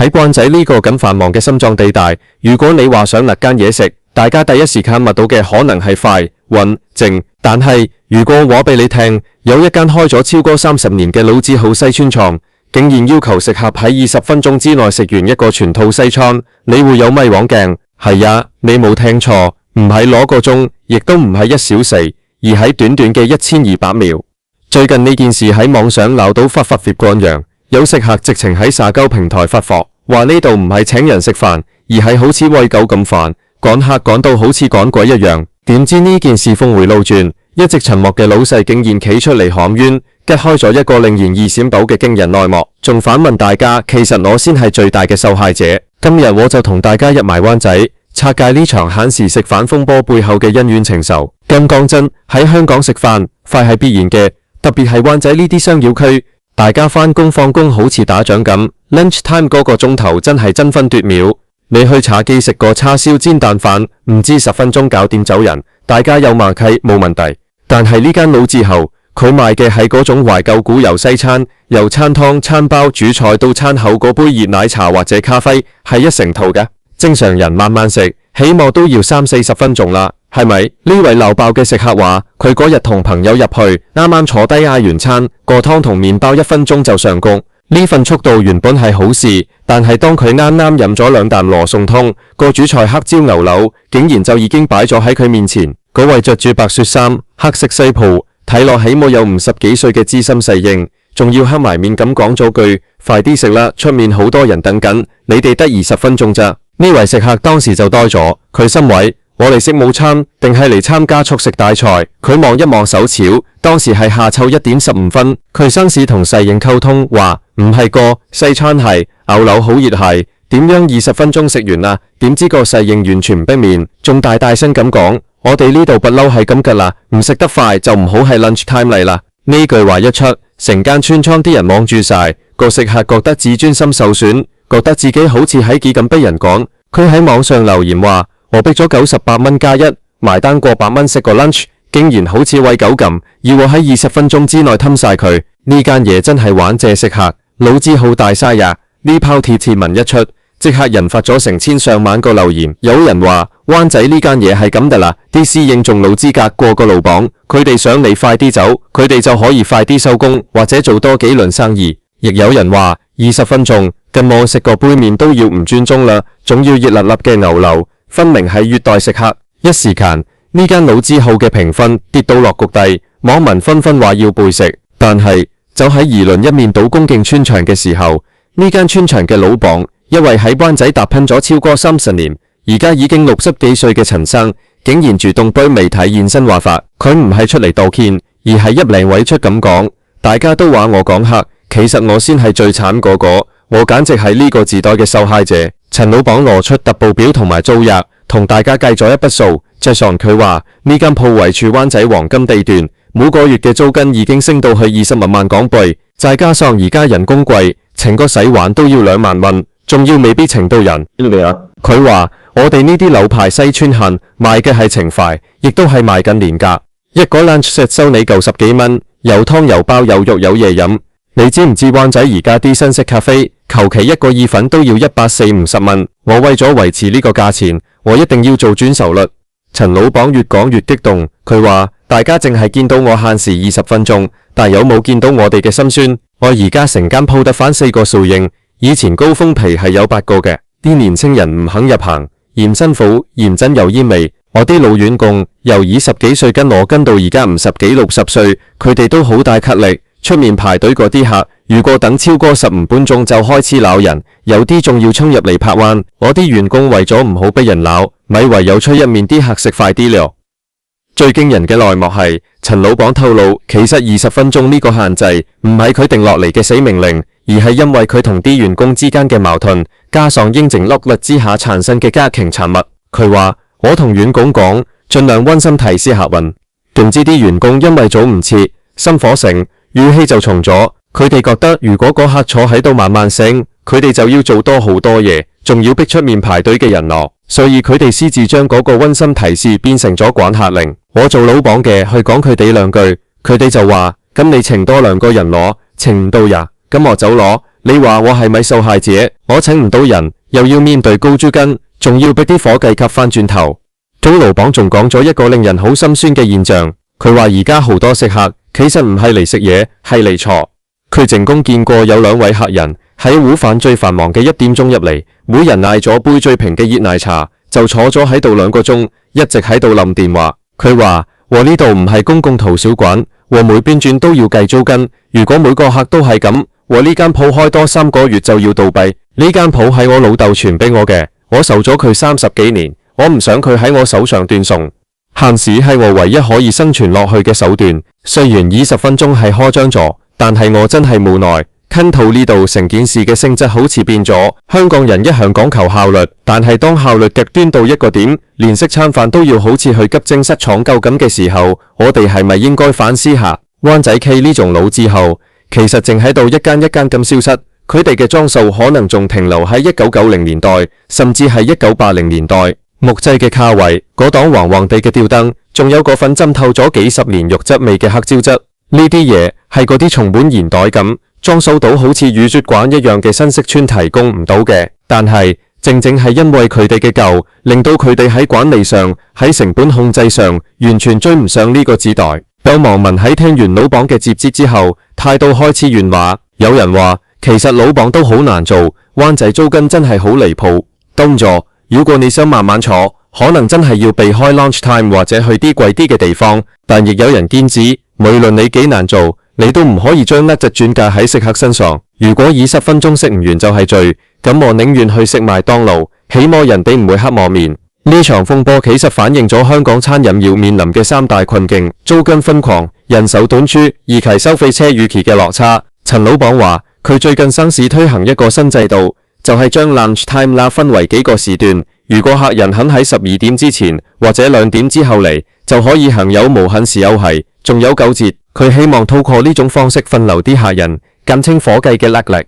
喺灣仔呢個咁繁忙嘅心臟地帶，如果你話想勒間嘢食，大家第一時間密到嘅可能係快、穩、靜。但係如果話俾你聽，有一間開咗超過30年嘅老字號西餐廠，竟然要求食客喺20分鐘之內食完一個全套西餐，你會有咪枉鏡？係呀，你冇聽錯，唔係攞個鐘，亦都唔係1小時，而係短短嘅1200秒。最近呢件事喺網上鬧到發血乾揚，有食客直情喺社交平台發火，話呢度唔係請人食飯，而係好似餵狗咁煩，趕客趕到好似趕鬼一樣。點知呢件事峰回路轉，一直沉默嘅老細竟然企出嚟喊冤，吉開咗一個令人意想不到嘅驚人內幕，仲反問大家，其實我先係最大嘅受害者。今日我就同大家入埋灣仔，拆解呢場限時食飯風波背後嘅恩怨情仇。咁講真，喺香港食飯快係必然嘅，特別係灣仔呢啲商業區，大家返工放工好似打仗咁 ，lunch time 嗰個鐘頭真係爭分奪秒。你去茶記食個叉燒煎蛋飯，唔知10分鐘搞掂走人，大家有默契冇問題。但係呢間老字號，佢賣嘅係嗰種懷舊古猶西餐，由餐湯、餐包、主菜到餐後嗰杯熱奶茶或者咖啡，係一成套嘅。正常人慢慢食，起碼都要30-40分鐘啦，係咪？呢位鬧爆嘅食客話，佢嗰日同朋友入去，啱啱坐低嗌完餐，個湯同麵包1分鐘就上工。呢份速度原本係好事，但係當佢啱啱飲咗2啖羅宋湯，個主菜黑椒牛柳竟然就已經擺咗喺佢面前。嗰位着住白恤衫、黑色西袍，睇落起碼有50幾歲嘅資深侍應，仲要黑埋面咁講咗句：快啲食啦，出面好多人等緊，你哋得20分鐘咋？呢位食客當時就呆咗，佢心諗：我嚟食午餐定係嚟參加速食大賽？佢望一望手錶，當時係下晝1點15分。佢紳士同侍應溝通話：唔係個西餐係牛柳好熱係，點樣20分鐘食完啊？點知個侍應完全唔俾面，仲大聲咁講：我哋呢度不嬲係咁噶啦，唔食得快就唔好係 lunch time 嚟啦。呢句話一出，成間村莊啲人望住晒，個食客覺得自尊心受損，覺得自己好似喺幾咁逼人趕。佢喺網上留言話：我逼咗98蚊加1，埋單過100蚊食個 lunch， 竟然好似餵狗咁，要我喺20分鐘之內吞晒佢。呢間嘢真係玩謝食客，老字號大晒呀！呢拋貼文一出，即刻引發咗成千上萬個留言。有人話灣仔呢間嘢係咁噶啦，啲侍應仲老資格過個老闆，佢哋想你快啲走，佢哋就可以快啲收工，或者做多幾輪生意。亦有人話20分鐘，咁我食個杯麵都要唔尊重啦，仲要熱辣辣嘅牛柳，分明係虐待食客。一時間呢間老字號嘅評分跌到落谷底，網民紛紛話要背食。但係就喺輿論一面倒恭敬村場嘅時候，呢間村場嘅老闆，一位喺灣仔打拼咗超過30年，而家已經60幾歲嘅陳生，竟然主動對媒體現身話法。佢唔係出嚟道歉，而係一領委出咁講：大家都話我講黑，其實我先係最慘嗰個，我簡直係呢個時代嘅受害者。陳老闆攞出特報表同埋租約，同大家計咗一筆數。即上佢話呢間鋪位處灣仔黃金地段，每個月嘅租金已經升到去20萬港幣，再加上而家人工貴，請個洗碗都要2萬蚊，仲要未必請到人。佢話我哋呢啲老牌西村客賣嘅係情懷，亦都係賣緊廉價。一個 lunch set 收你90幾蚊，有湯有包有肉有嘢飲。你知唔知灣仔而家啲新式咖啡，求其一個意粉都要140-150蚊。我為咗維持呢個價錢，我一定要做轉售率。陳老闆越講越激動，佢話大家淨係見到我限時20分鐘，但有冇見到我哋嘅心酸？我而家成間鋪得返4個素應，以前高峰期係有8個嘅。啲年青人唔肯入行，嫌辛苦，嫌真有煙味。我啲老員工由20幾歲跟我跟到而家50幾60歲，佢哋都好大吸力。出面排隊嗰啲客，如果等超過15分鐘就開始鬧人，有啲仲要衝入嚟拍彎。我啲員工為咗唔好俾人鬧，咪唯有催入面啲客食快啲咯。最驚人嘅內幕係陳老闆透露，其實20分鐘呢個限制唔係佢定落嚟嘅死命令，而係因為佢同啲員工之間嘅矛盾，加上應承落力之下產生嘅家庭產物。佢話我同員工講，盡量溫馨提示客運，點知啲員工因為早唔切，心火盛，語氣就重咗。佢哋覺得如果個客坐喺度慢慢醒，佢哋就要做多好多嘢，仲要逼出面排隊嘅人落，所以佢哋私自將嗰個溫馨提示變成咗趕客令。我做老闆嘅去講佢哋2句，佢哋就話：咁你請多2個人攞，請唔到呀，咁我走攞。你話我係咪受害者？我請唔到人，又要面對高租金，仲要逼啲伙計吸返轉頭。中老闆仲講咗一個令人好心酸嘅現象，佢話而家好多食客其實唔係嚟食嘢，係嚟坐。佢淨共見過有2位客人喺午飯最繁忙嘅1點鐘入嚟，每人嗌咗杯最平嘅熱奶茶，就坐咗喺度2個鐘，一直喺度冧電話。佢話我呢度唔係公共圖書館，我每邊轉都要計租金，如果每個客都係咁，我呢間鋪開多3個月就要倒閉。呢間鋪係我老豆傳俾我嘅，我受咗佢30幾年，我唔想佢喺我手上斷送。限時係我唯一可以生存落去嘅手段，雖然20分鐘係誇張咗，但係我真係無奈。吞吐呢度成件事嘅性質好似變咗，香港人一向講求效率，但係當效率極端到一個點，連食餐飯都要好似去急症室搶救咁嘅時候，我哋係咪應該反思下？灣仔 K 呢種老字號，其實淨喺度一間一間咁消失，佢哋嘅裝修可能仲停留喺1990年代，甚至係1980年代。木製嘅卡位，嗰檔黃黃地嘅吊燈，仲有嗰份浸透咗幾十年肉質味嘅黑椒汁，呢啲嘢係嗰啲松本現代咁裝修到好似乳雪館一樣嘅新式村提供唔到嘅。但係正正係因為佢哋嘅舊，令到佢哋喺管理上、喺成本控制上完全追唔上呢個時代。有網民喺聽完老綁嘅接節之後，態度開始軟化。有人話其實老綁都好難做，灣仔租金真係好離譜。東座，如果你想慢慢坐，可能真係要避開 lunch time 或者去啲貴啲嘅地方。但亦有人堅指，無論你幾難做，你都唔可以將甩質轉嫁喺食客身上。如果20分鐘食唔完就係罪，咁我寧願去食麥當勞，起碼人哋唔會黑我面。呢場風波其實反映咗香港餐飲業面臨嘅3大困境：租金瘋狂、人手短缺，以及收費車預期嘅落差。陳老闆話，佢最近生市推行一個新制度，就係將 lunch time 啦分為幾個時段。如果客人肯喺12點之前或者2點之後嚟，就可以享有無限時優惠，仲有9折。佢希望透過呢種方式分流啲客人，減輕伙計嘅壓力。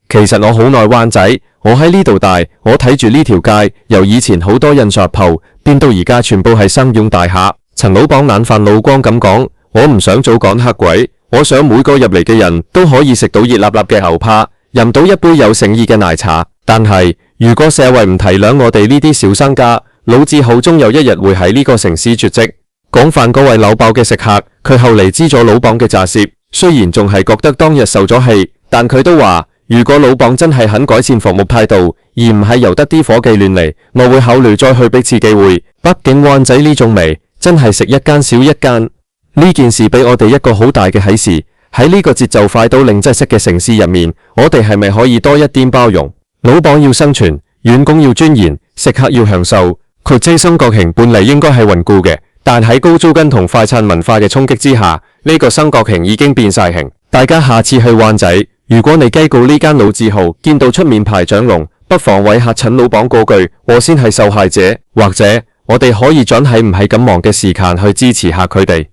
其實我好耐灣仔，我喺呢度大，我睇住呢條街由以前好多印刷鋪變到而家全部係商用大廈。陳老闆眼泛怒光咁講，我唔想做趕客鬼，我想每個入嚟嘅人都可以食到熱辣辣嘅牛扒，飲到一杯有誠意嘅奶茶。但係如果社會唔體諒我哋呢啲小商家，老字號終有一日會喺呢個城市絕跡。廣泛嗰位扭爆嘅食客，佢後嚟知咗老綁嘅詐蝕，雖然仲係覺得當日受咗氣，但佢都話，如果老綁真係肯改善服務態度，而唔係由得啲伙計亂嚟，我會考慮再去俾次機會。畢竟灣仔呢種味真係食一間少一間。呢件事俾我哋一個好大嘅啟示，喺呢個節奏快到零制式嘅城市入面，我哋係咪可以多一點包容？老綁要生存，員工要尊嚴，食客要享受。佢這三角形本嚟應該係穩固嘅，但喺高租金同快餐文化嘅衝擊之下，呢個三角形已經變晒形。大家下次去灣仔，如果你經過呢間老字號，見到出面排長龍，不妨為客陳老綁嗰句，我先係受害者，或者我哋可以轉喺唔係咁忙嘅時間去支持下佢哋。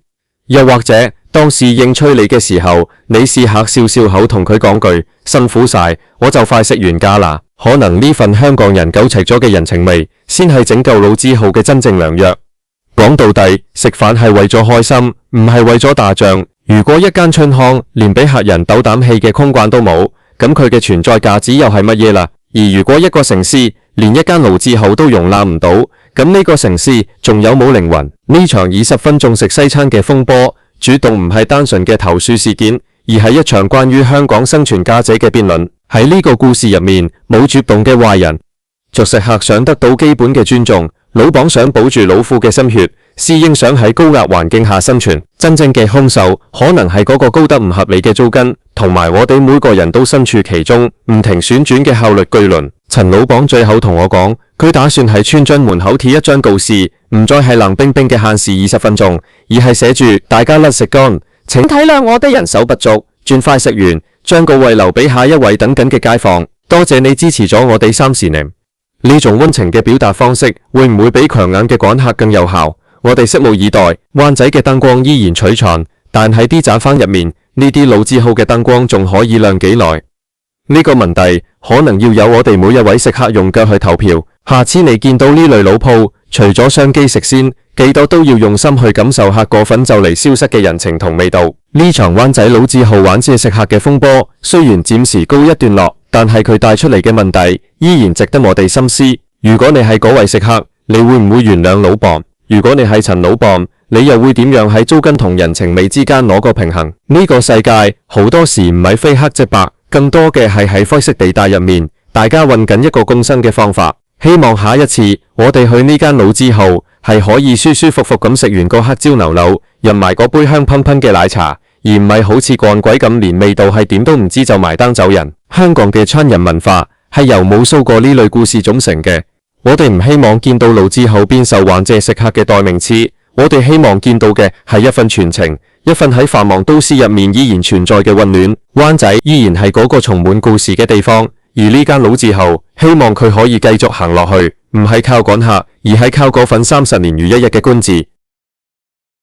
又或者當侍應催你嘅時候，你試下笑笑口同佢講句辛苦晒，我就快食完家啦。可能呢份香港人苟齊咗嘅人情味，先係拯救老字號嘅真正良藥。講到底，食飯係為咗開心，唔係為咗打仗。如果一間春康連俾客人斗膽氣嘅空間都冇，咁佢嘅存在價值又係乜嘢啦？而如果一個城市連一間老字號都容納唔到，咁呢個城市仲有冇靈魂？呢場20分鐘食西餐嘅風波，主動唔係單純嘅投訴事件，而係一場關於香港生存價值嘅辯論。喺呢個故事入面，冇主動嘅壞人，作食客想得到基本嘅尊重，老綁想保住老虎嘅心血，侍應想喺高壓環境下生存。真正嘅兇手可能係嗰個高得唔合理嘅租金，同埋我哋每個人都身處其中唔停旋轉嘅效率巨輪。陳老綁最後同我講，佢打算喺村莊門口貼一張告示，唔再係冷冰冰嘅限時20分鐘，而係寫住大家甩食乾，請體諒我哋人手不足，盡快食完，將個位留俾下一位等緊嘅街坊。多謝你支持咗我哋30年。呢種溫情嘅表達方式會唔會比強硬嘅趕客更有效？我哋拭目以待。灣仔嘅燈光依然璀璨，但喺啲雜坊入面，呢啲老字號嘅燈光仲可以亮幾耐？呢個問題可能要有我哋每一位食客用腳去投票。下次你見到呢類老鋪，除咗相機食先，記得都要用心去感受下嗰份就嚟消失嘅人情同味道。呢場灣仔老字號玩借食客嘅風波，雖然暫時告一段落，但係佢帶出嚟嘅問題依然值得我哋深思。如果你係嗰位食客，你會唔會原諒老鴇？如果你係陳老鴇，你又會點樣喺租金同人情味之間攞個平衡？呢個世界好多時唔係非黑即白，更多嘅係喺灰色地帶入面，大家揾緊一個共生嘅方法。希望下一次我哋去呢間老字號係可以舒舒服服咁食完個黑椒牛柳，飲埋嗰杯香噴噴嘅奶茶，而唔係好似趕鬼咁連味道係點都唔知就埋單走人。香港嘅餐飲文化係由無數個呢類故事組成嘅，我哋唔希望見到老字號變受還借食客嘅代名詞，我哋希望見到嘅係一份傳情，一份喺繁忙都市入面依然存在嘅溫暖。灣仔依然係嗰個充滿故事嘅地方，而呢間老字號希望佢可以繼續行落去，唔係靠趕客，而係靠嗰份30年如一日嘅觀字。